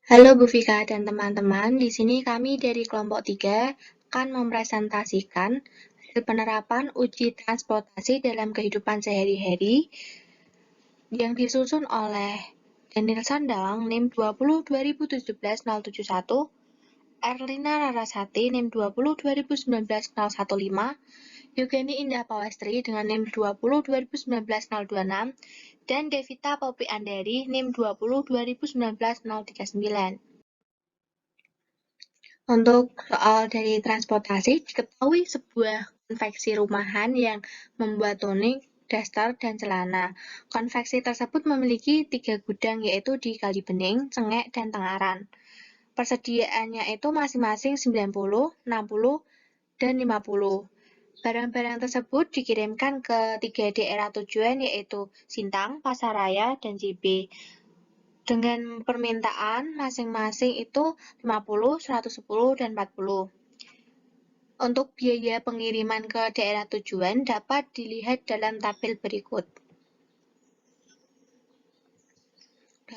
Halo Bu Vika dan teman-teman, di sini kami dari kelompok 3 akan mempresentasikan hasil penerapan uji transportasi dalam kehidupan sehari-hari yang disusun oleh Danielson Dalang NIM 20 2017-071, Erlina Rarasati NIM 20 2019-015, Yugeni Indah Pawestri dengan NIM 20 2019-026, dan Devita Poppy Andari NIM 20 2019-039. Untuk soal dari transportasi, diketahui sebuah konveksi rumahan yang membuat tonik, daster, dan celana. Konveksi tersebut memiliki 3 gudang, yaitu di Kalibening, Cengek, dan Tengaran. Persediaannya itu masing-masing 90, 60, dan 50. Barang-barang tersebut dikirimkan ke 3 daerah tujuan, yaitu Sintang, Pasaraya, dan JB. Dengan permintaan masing-masing itu 50, 110, dan 40. Untuk biaya pengiriman ke daerah tujuan dapat dilihat dalam tabel berikut.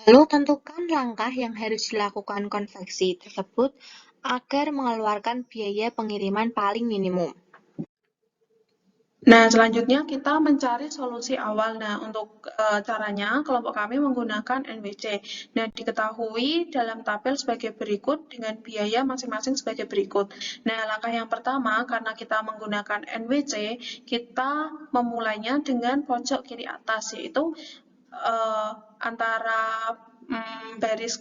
Lalu tentukan langkah yang harus dilakukan konveksi tersebut agar mengeluarkan biaya pengiriman paling minimum. Nah, selanjutnya kita mencari solusi awal. Nah, untuk caranya, kelompok kami menggunakan NWC. Nah, diketahui dalam tabel sebagai berikut dengan biaya masing-masing sebagai berikut. Nah, langkah yang pertama, karena kita menggunakan NWC, kita memulainya dengan pojok kiri atas, yaitu antara baris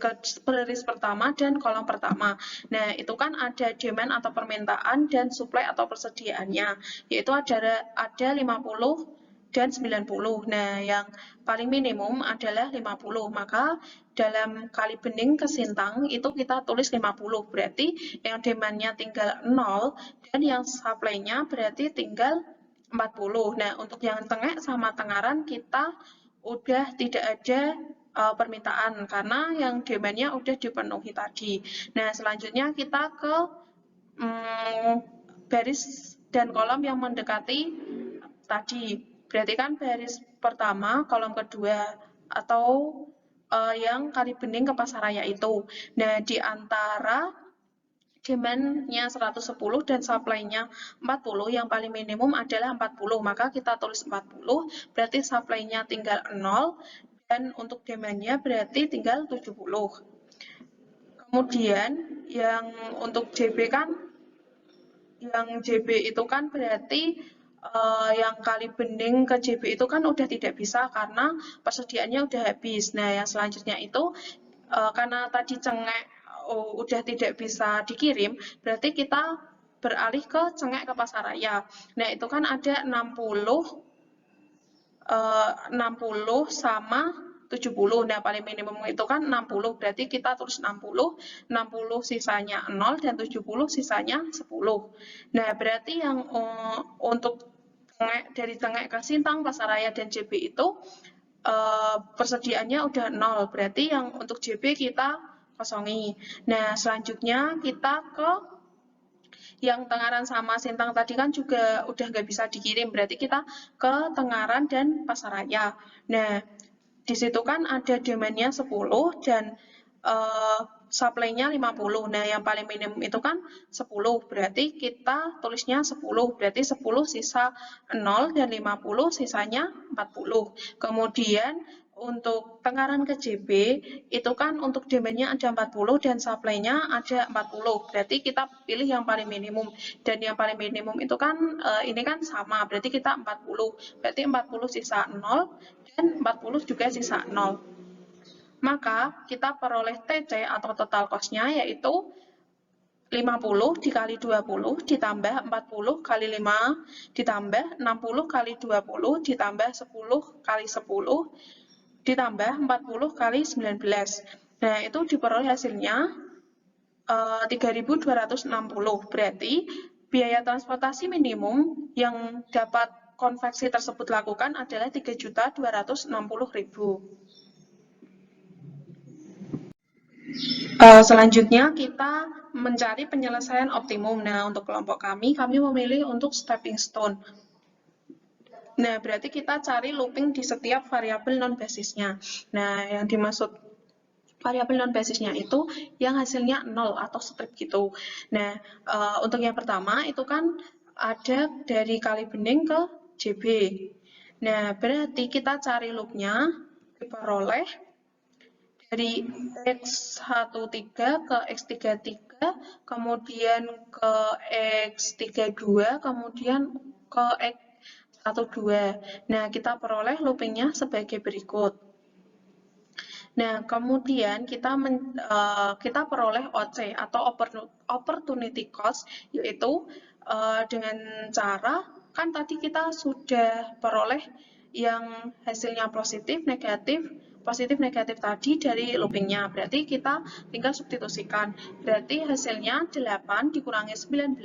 pertama dan kolom pertama. Nah, itu kan ada demand atau permintaan dan supply atau persediaannya, yaitu ada 50 dan 90. Nah, yang paling minimum adalah 50. Maka dalam kali bening ke Sintang itu kita tulis 50. Berarti yang demand-nya tinggal 0 dan yang supply-nya berarti tinggal 40. Nah, untuk yang Cengek sama Tengaran kita udah tidak ada permintaan karena yang demand-nya udah dipenuhi tadi. Nah, selanjutnya kita ke baris dan kolom yang mendekati tadi. Berarti kan baris pertama, kolom kedua, atau yang kali bening ke Pasaraya itu. Nah, di antara demand-nya 110 dan supply-nya 40, yang paling minimum adalah 40, maka kita tulis 40, berarti supply-nya tinggal 0, dan untuk demand-nya berarti tinggal 70. Kemudian yang untuk JB kan, yang JB itu kan berarti yang kali bening ke JB itu kan udah tidak bisa karena persediaannya udah habis. Nah, yang selanjutnya itu karena tadi Cengek udah tidak bisa dikirim, berarti kita beralih ke Cengek ke Pasaraya. Nah, itu kan ada 60 sama 70. Nah, paling minimum itu kan 60. Berarti kita tulis 60, 60 sisanya 0 dan 70 sisanya 10. Nah, berarti yang untuk dari Cengek ke Sintang, Pasaraya dan JB itu persediaannya udah 0. Berarti yang untuk JB kita kosongi. Nah, selanjutnya kita ke yang Tengaran sama Sintang tadi kan juga udah nggak bisa dikirim, berarti kita ke Tengaran dan Pasaraya. Nah, di situ kan ada demand-nya 10 dan supply-nya 50. Nah, yang paling minimum itu kan 10, berarti kita tulisnya 10, berarti 10 sisa 0 dan 50 sisanya 40. Kemudian untuk Tengaran ke JB itu kan untuk demand-nya ada 40 dan supply-nya ada 40. Berarti kita pilih yang paling minimum. Dan yang paling minimum itu kan ini kan sama, berarti kita 40. Berarti 40 sisa 0 dan 40 juga sisa 0. Maka kita peroleh TC atau total cost-nya yaitu 50 dikali 20 ditambah 40 kali 5 ditambah 60 kali 20 ditambah 10 kali 10 ditambah 40 kali 19. Nah, itu diperoleh hasilnya 3.260. Berarti biaya transportasi minimum yang dapat konveksi tersebut lakukan adalah 3.260.000. Selanjutnya kita mencari penyelesaian optimum. Nah, untuk kelompok kami memilih untuk stepping stone. Nah, berarti kita cari looping di setiap variabel non-basisnya. Nah, yang dimaksud variabel non basisnya itu yang hasilnya 0 atau strip gitu. Nah, untuk yang pertama itu kan ada dari kali bening ke JB. Nah, berarti kita cari loopnya diperoleh dari X13 ke X33, kemudian ke X32, kemudian ke X12. Nah, kita peroleh loopingnya sebagai berikut. Nah, kemudian kita peroleh OC atau opportunity cost, yaitu dengan cara, kan tadi kita sudah peroleh yang hasilnya positif, negatif tadi dari loopingnya. Berarti kita tinggal substitusikan. Berarti hasilnya 8 dikurangi 19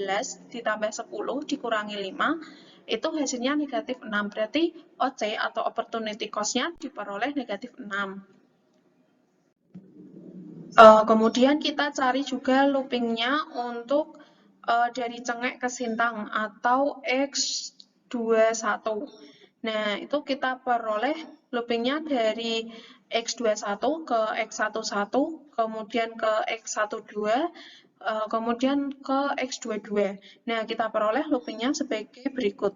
ditambah 10 dikurangi 5, itu hasilnya negatif 6. Berarti OC atau opportunity cost-nya diperoleh negatif 6. Kemudian kita cari juga loopingnya untuk dari cengek ke sintang atau X21. Nah, itu kita peroleh loopingnya dari X21 ke X11, kemudian ke X12, kemudian ke X22. Nah, kita peroleh loopingnya sebagai berikut.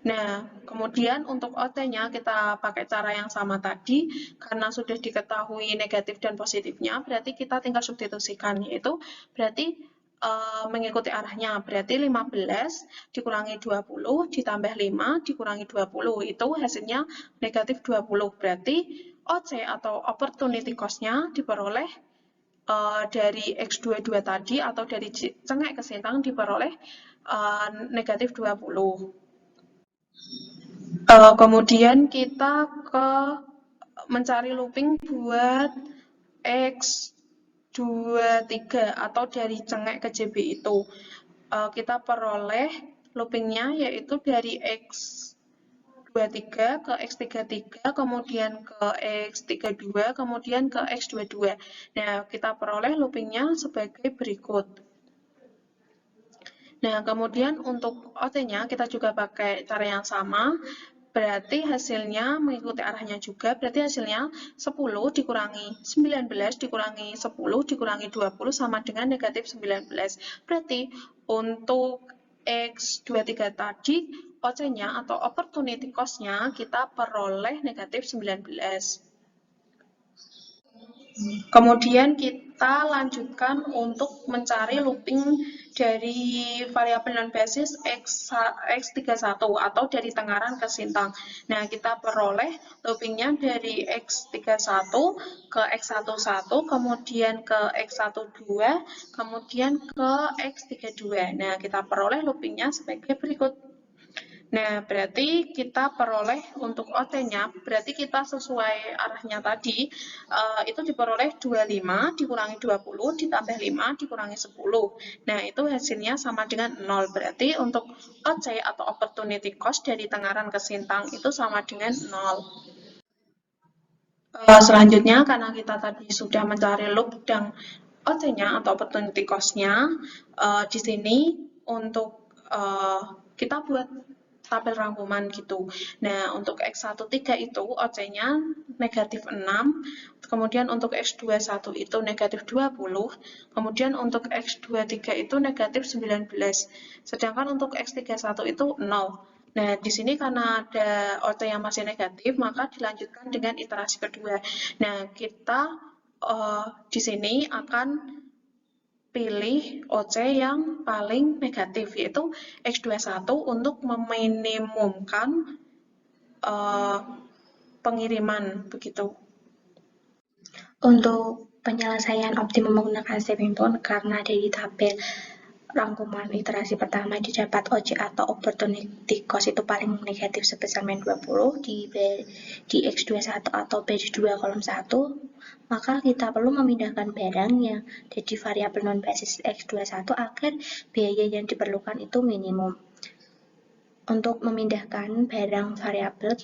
Nah, kemudian untuk OT-nya kita pakai cara yang sama tadi, karena sudah diketahui negatif dan positifnya, berarti kita tinggal substitusikan, yaitu berarti mengikuti arahnya, berarti 15 dikurangi 20 ditambah 5 dikurangi 20, itu hasilnya negatif 20, berarti OC atau opportunity cost-nya diperoleh dari X22 tadi atau dari cengek ke sintang diperoleh negatif 20. Kemudian kita mencari looping buat X23 atau dari cengek ke JB itu. Kita peroleh loopingnya yaitu dari X23 ke X33, kemudian ke X32, kemudian ke X22. Nah, kita peroleh loopingnya sebagai berikut. Nah, kemudian untuk OT-nya kita juga pakai cara yang sama, berarti hasilnya mengikuti arahnya juga, berarti hasilnya 10 dikurangi 19 dikurangi 10 dikurangi 20 sama dengan negatif 19. Berarti untuk X23 tadi, OC-nya atau opportunity cost-nya kita peroleh negatif 19. Kemudian kita lanjutkan untuk mencari looping dari variabel non-basis X31 atau dari Tengaran ke Sintang. Nah, kita peroleh loopingnya dari X31 ke X11, kemudian ke X12, kemudian ke X32. Nah, kita peroleh loopingnya sebagai berikut. Nah, berarti kita peroleh untuk OT-nya, berarti kita sesuai arahnya tadi, itu diperoleh 25 dikurangi 20 ditambah 5 dikurangi 10. Nah, itu hasilnya sama dengan 0. Berarti untuk OC atau opportunity cost dari Tengaran ke Sintang itu sama dengan 0. Selanjutnya, karena kita tadi sudah mencari loop dan OC-nya atau opportunity cost-nya, di sini untuk kita buat tabel rangkuman gitu. Nah, untuk X13 itu OC-nya negatif 6, kemudian untuk X21 itu negatif 20, kemudian untuk X23 itu negatif 19, sedangkan untuk X31 itu 0. Nah, di sini karena ada OC yang masih negatif, maka dilanjutkan dengan iterasi kedua. Nah, kita di sini akan pilih OC yang paling negatif, yaitu X21 untuk meminimumkan pengiriman, begitu. Untuk penyelesaian optimum menggunakan stepping stone, karena dari tabel rangkuman iterasi pertama didapat OC atau opportunity cost itu paling negatif sebesar -20 di X21 atau B2 kolom 1, maka kita perlu memindahkan barang yang jadi variabel non-basis X21 agar biaya yang diperlukan itu minimum. Untuk memindahkan barang variabel,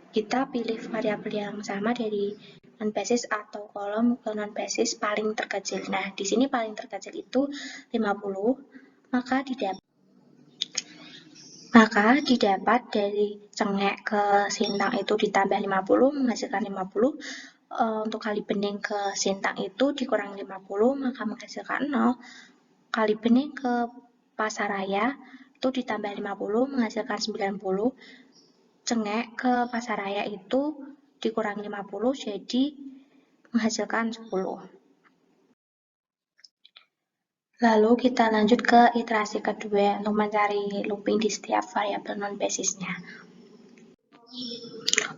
kita pilih variabel yang sama dari non-basis atau kolom ke non-basis paling terkecil. Nah, di sini paling terkecil itu 50, maka didapat dari cengek ke sintang itu ditambah 50 menghasilkan 50, untuk kali bening ke sintang itu dikurang 50, maka menghasilkan 0. Kali bening ke pasaraya itu ditambah 50, menghasilkan 90. Cengek ke pasaraya itu dikurang 50, jadi menghasilkan 10. Lalu kita lanjut ke iterasi kedua untuk mencari looping di setiap variabel non-basisnya.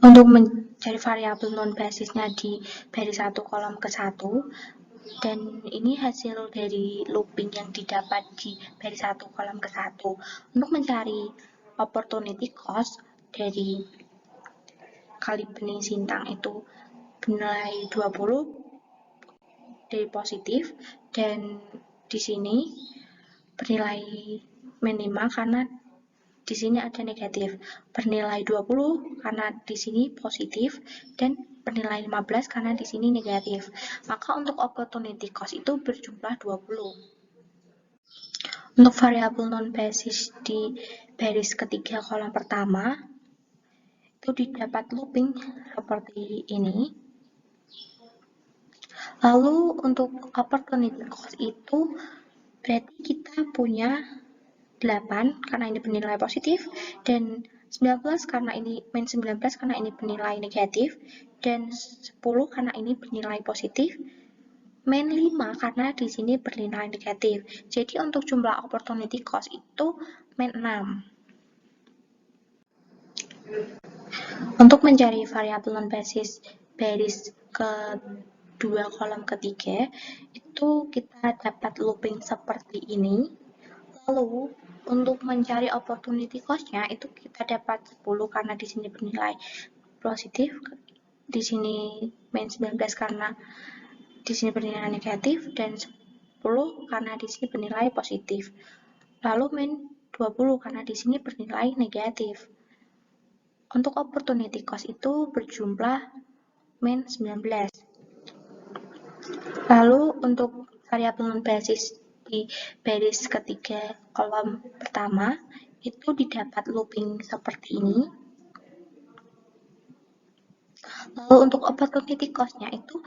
Untuk mencari variabel non-basisnya di baris 1 kolom ke 1, dan ini hasil dari looping yang didapat di baris 1 kolom ke 1. Untuk mencari opportunity cost dari kali bening sintang itu bernilai 20 dari positif, dan di sini bernilai min 5 karena di sini ada negatif, bernilai 20 karena di sini positif, dan bernilai 15 karena di sini negatif. Maka untuk opportunity cost itu berjumlah 20. Untuk variabel non-basis di baris ketiga kolom pertama, itu didapat looping seperti ini. Lalu untuk opportunity cost itu berarti kita punya 8 karena ini bernilai positif, dan 19 karena ini min 19 karena ini bernilai negatif, dan 10 karena ini bernilai positif, min 5 karena di sini bernilai negatif. Jadi untuk jumlah opportunity cost itu min 6. Untuk mencari variabel non-basis baris kedua kolom ketiga, itu kita dapat looping seperti ini. Lalu untuk mencari opportunity cost-nya itu kita dapat 10 karena di sini bernilai positif, di sini min 19 karena di sini bernilai negatif, dan 10 karena di sini bernilai positif. Lalu min 20 karena di sini bernilai negatif. Untuk opportunity cost itu berjumlah min 19. Lalu untuk variabel non-basis di baris ketiga kolom pertama itu didapat looping seperti ini. Lalu untuk opportunity cost-nya itu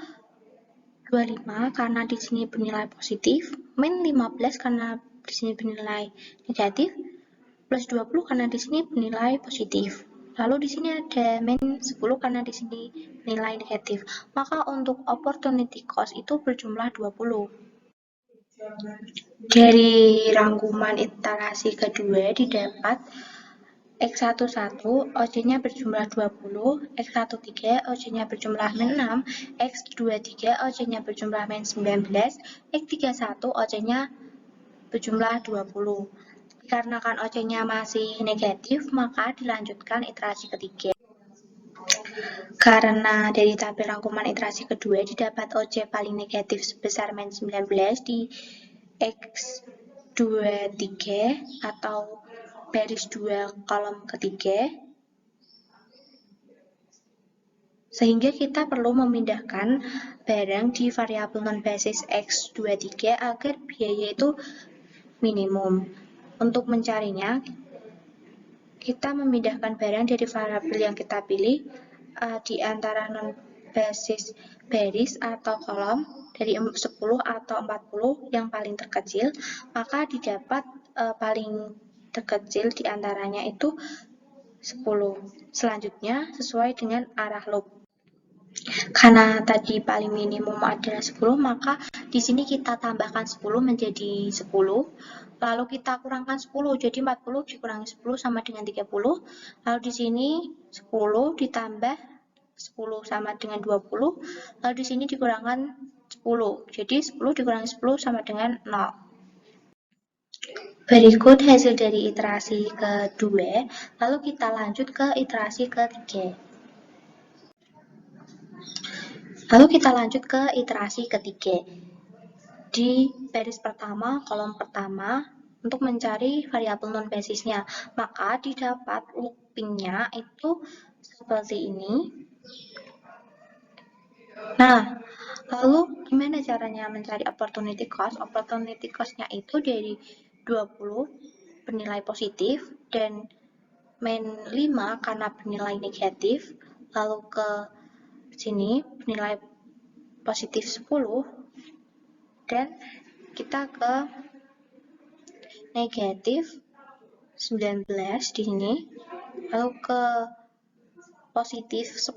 25 karena di sini bernilai positif, min 15 karena di sini bernilai negatif, plus 20 karena di sini bernilai positif. Lalu di sini ada min 10 karena di sini nilai negatif. Maka untuk opportunity cost itu berjumlah 20. Dari rangkuman iterasi kedua didapat X11 OJ-nya berjumlah 20, X13 OJ-nya berjumlah min 6, X23 OJ-nya berjumlah min 19, X31 OJ-nya berjumlah 20. Dikarenakan OJ-nya masih negatif, maka dilanjutkan iterasi ketiga. Karena dari tabel rangkuman iterasi kedua didapat OJ paling negatif sebesar min 19 di X23 atau baris 2 kolom ketiga, sehingga kita perlu memindahkan barang di variabel non-basis X23 agar biaya itu minimum. Untuk mencarinya, kita memindahkan barang dari variabel yang kita pilih di antara non-basis baris atau kolom dari 10 atau 40 yang paling terkecil, maka didapat paling terkecil di antaranya itu 10. Selanjutnya sesuai dengan arah loop. Karena tadi paling minimum adalah 10, maka di sini kita tambahkan 10 menjadi 10. Lalu kita kurangkan 10, jadi 40 dikurangi 10 sama dengan 30. Lalu di sini 10 ditambah 10 sama dengan 20. Lalu di sini dikurangkan 10. Jadi 10 dikurangi 10 sama dengan 0. Berikut hasil dari iterasi kedua, lalu kita lanjut ke iterasi ketiga. Lalu kita lanjut ke iterasi ketiga. Di baris pertama, kolom pertama, untuk mencari variabel non-basisnya, maka didapat loopingnya itu seperti ini. Nah, lalu gimana caranya mencari opportunity cost? Opportunity cost-nya itu dari 20 bernilai positif dan min 5 karena bernilai negatif, lalu ke sini nilai positif 10 dan kita ke negatif 19 di sini, lalu ke positif 10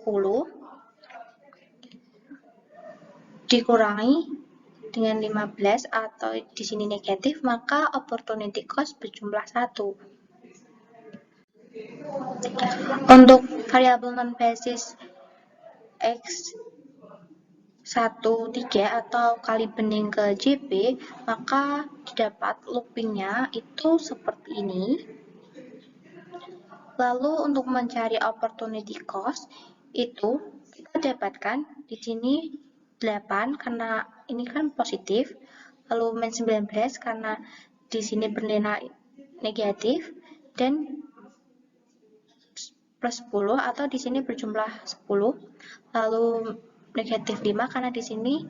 dikurangi dengan 15 atau di sini negatif, maka opportunity cost berjumlah 1. Untuk variabel non-basis X 13 atau kali bening ke JP, maka didapat loopingnya itu seperti ini. Lalu untuk mencari opportunity cost itu kita dapatkan di sini 8 karena ini kan positif, lalu min 19 karena di sini bernilai negatif, dan plus 10 atau di sini berjumlah 10, lalu negatif 5 karena di sini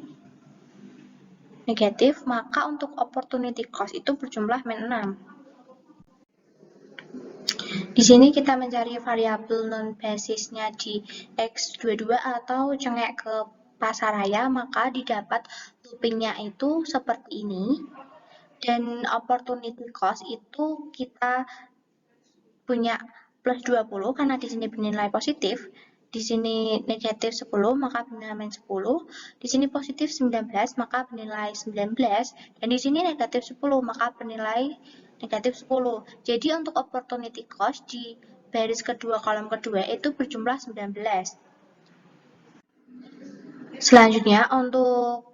negatif, maka untuk opportunity cost itu berjumlah min 6. Di sini kita mencari variabel non-basisnya di X22 atau cengek ke pasaraya, maka didapat loopingnya itu seperti ini. Dan opportunity cost itu kita punya plus 20 karena di sini bernilai positif, di sini negatif 10 maka bernilai min 10, di sini positif 19 maka bernilai 19, dan di sini negatif 10 maka bernilai negatif 10. Jadi untuk opportunity cost di baris kedua kolom kedua itu berjumlah 19. Selanjutnya untuk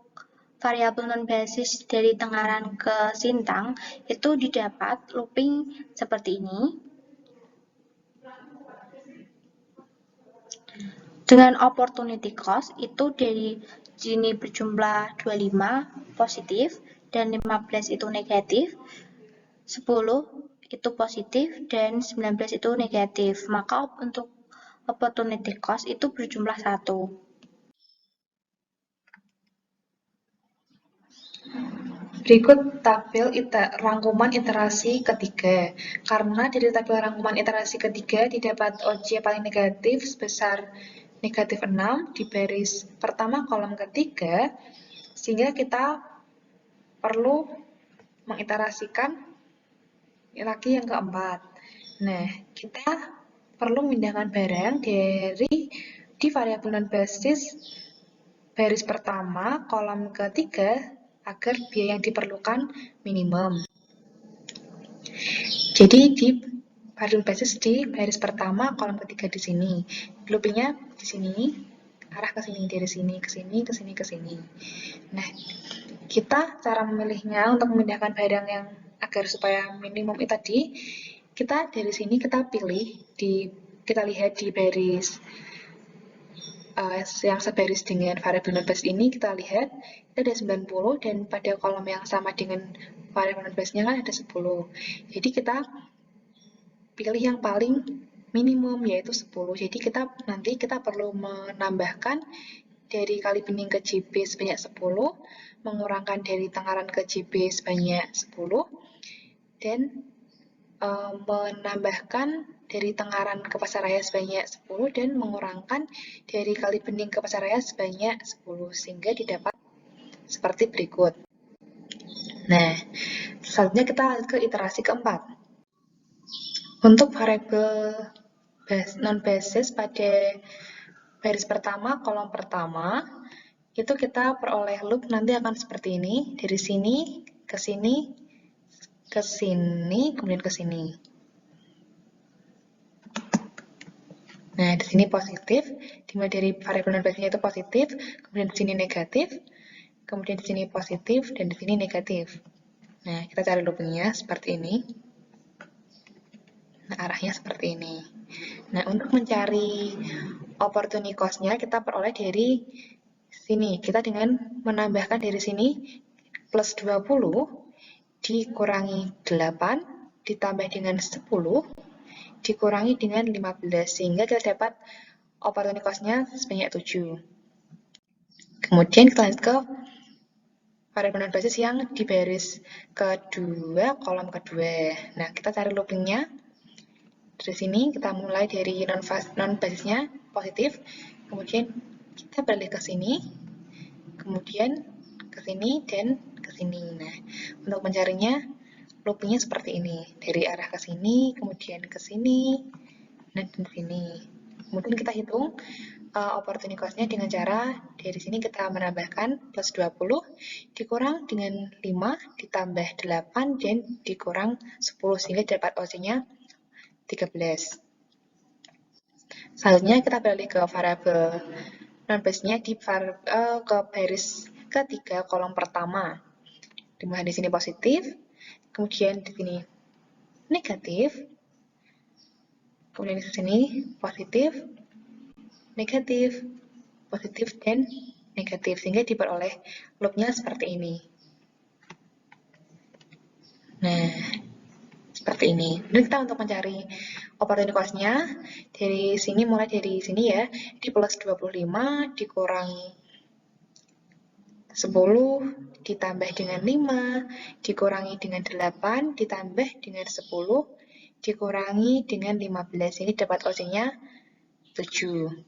variabel non-basis dari Tengaran ke Sintang itu didapat looping seperti ini. Dengan opportunity cost itu dari sini berjumlah 25 positif dan 15 itu negatif, 10 itu positif dan 19 itu negatif. Maka untuk opportunity cost itu berjumlah 1. Berikut tabel rangkuman iterasi ketiga. Karena dari tabel rangkuman iterasi ketiga didapat OJ paling negatif sebesar negatif 6 di baris pertama kolom ketiga, sehingga kita perlu mengiterasikan lagi yang keempat. Nah, kita perlu memindahkan barang dari di variabel non-basis baris pertama kolom ketiga agar biaya yang diperlukan minimum. Jadi di variabel basis di baris pertama kolom ketiga di sini, loopingnya di sini, arah ke sini, dari sini ke sini, ke sini ke sini. Nah, kita cara memilihnya untuk memindahkan barang yang agar supaya minimum itu tadi, kita dari sini kita pilih kita lihat di baris yang sebaris dengan variabel non-basis ini, kita lihat itu ada 90 dan pada kolom yang sama dengan variabel non-basisnya kan ada 10. Jadi kita pilih yang paling minimum yaitu 10. Jadi nanti kita perlu menambahkan dari kali bening ke JB sebanyak 10, mengurangkan dari Tengaran ke JB sebanyak 10, dan menambahkan dari Tengaran ke Pasaraya sebanyak 10 dan mengurangkan dari kali bening ke Pasaraya sebanyak 10, sehingga didapat seperti berikut. Nah, selanjutnya kita lanjut ke iterasi keempat. Untuk variabel non-basis pada baris pertama, kolom pertama, itu kita peroleh loop nanti akan seperti ini, dari sini, ke sini, ke sini, kemudian ke sini. Nah, di sini positif, dimulai dari variabel non-basisnya itu positif, kemudian di sini negatif, kemudian di sini positif, dan di sini negatif. Nah, kita cari loopingnya seperti ini. Nah, arahnya seperti ini. Nah, untuk mencari opportunity cost-nya kita peroleh dari sini. Kita dengan menambahkan dari sini plus 20 dikurangi 8 ditambah dengan 10 dikurangi dengan 15, sehingga kita dapat opportunity cost-nya sebanyak 7. Kemudian kita lanjut ke variabel non-basis yang di baris kedua, kolom kedua. Nah, kita cari loopingnya. Dari sini kita mulai dari non-basisnya positif, kemudian kita beralih ke sini, kemudian ke sini dan ke sini. Nah, untuk mencarinya loopingnya seperti ini, dari arah ke sini, kemudian ke sini, dan ke sini. Kemudian kita hitung opportunity cost-nya dengan cara dari sini kita menambahkan plus 20 dikurang dengan 5 ditambah 8 dan dikurang 10 sehingga dapat OC-nya 13. Selanjutnya kita beralih ke variabel non-base-nya ke baris ketiga kolom pertama. Dimulai di sini positif, kemudian di sini negatif, kemudian di sini positif, negatif, positif, dan negatif, sehingga diperoleh loopnya seperti ini. Nah, seperti ini. Ini kita untuk mencari opportunity cost-nya, dari sini, mulai dari sini ya, di plus 25 dikurangi 10 ditambah dengan 5 dikurangi dengan 8 ditambah dengan 10 dikurangi dengan 15. Ini dapat OC-nya 7.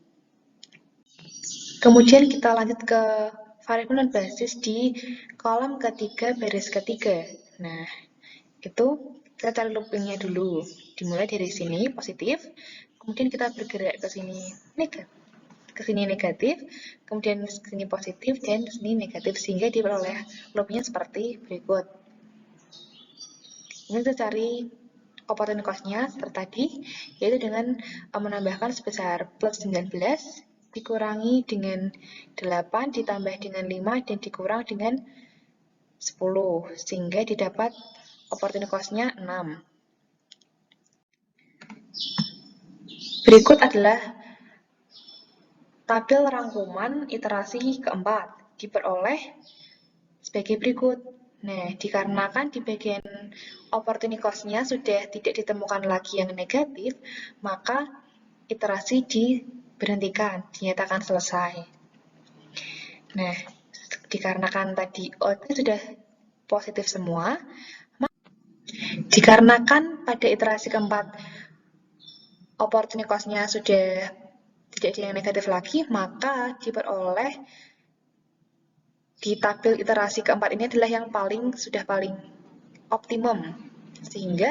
Kemudian kita lanjut ke variabel non-basis di kolom ketiga baris ketiga. Nah, itu kita cari loopingnya dulu. Dimulai dari sini positif, kemudian kita bergerak ke sini negatif, kemudian ke sini positif dan ke sini negatif, sehingga diperoleh loopnya seperti berikut. Ini kita cari opportunity cost-nya seperti tadi, yaitu dengan menambahkan sebesar plus 19 dikurangi dengan 8 ditambah dengan 5 dan dikurang dengan 10, sehingga didapat opportunity cost-nya 6. Berikut adalah tabel rangkuman iterasi keempat, diperoleh sebagai berikut. Nah, dikarenakan di bagian opportunity cost-nya sudah tidak ditemukan lagi yang negatif, maka iterasi diberhentikan, dinyatakan selesai. Nah, dikarenakan tadi OT sudah positif semua, dikarenakan pada iterasi keempat opportunity cost-nya sudah tidak ada yang negatif lagi, maka diperoleh di tabel iterasi keempat ini adalah yang sudah paling optimum, sehingga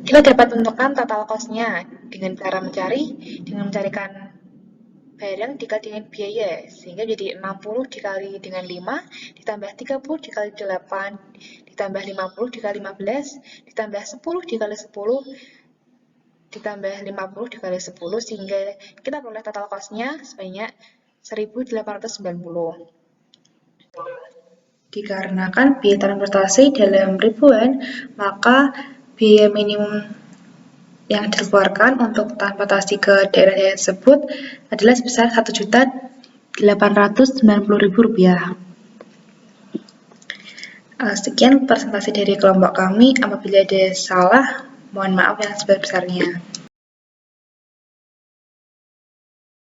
kita dapat menentukan total cost-nya dengan cara mencarikan barang dikali dengan biaya, sehingga jadi 60 dikali dengan 5 ditambah 30 dikali 8 ditambah 50 dikali 15 ditambah 10 dikali 10 ditambah 50 dikali 10, sehingga kita peroleh total cost-nya sebanyak 1.890. Dikarenakan biaya transportasi dalam ribuan, maka biaya minimum yang dikeluarkan untuk transportasi ke daerah tersebut adalah sebesar Rp1.890.000. Sekian presentasi dari kelompok kami. Apabila ada salah, mohon maaf yang sebesar-besarnya.